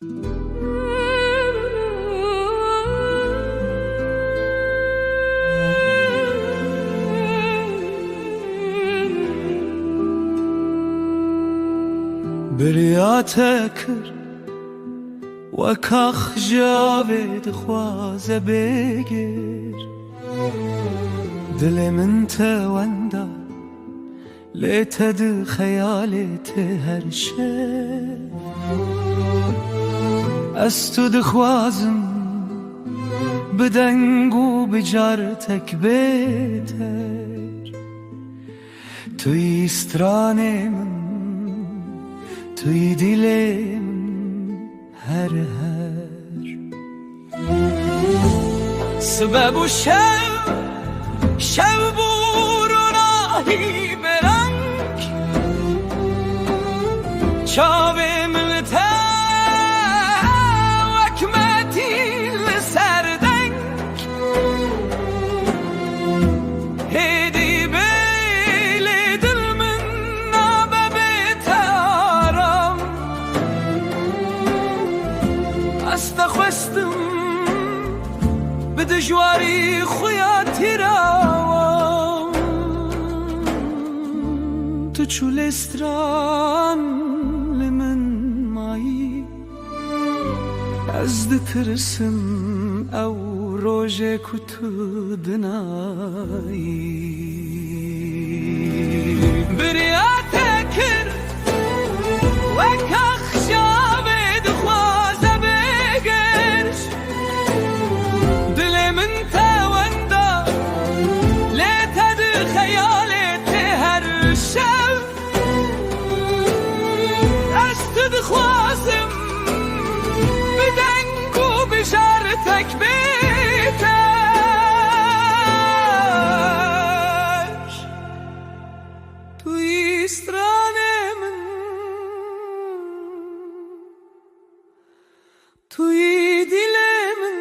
بریاتکر وکاخ جاوید خوازه بگیر دل من تونده لیتد خیالت هر شب از تو دخوازم بدنگو بجارتک بیتر توی استرانه من توی دل من هر سبب و شب بوروناهی برنگ چاوه ملتا وکمتی لسردنگ هیدی بیل دل من نابه بیتارم استخوستم بدجواری خویاتی راوام تو چول استران لمن مایی از دترسم او روژه کتو دنایی بریاته کرد وکاخ جاوید خوازه بگرش دل من تونده لیتد خیالت هر شب از تو دخوازم بدنگو بجارتک بیتر توی استران من توی دل من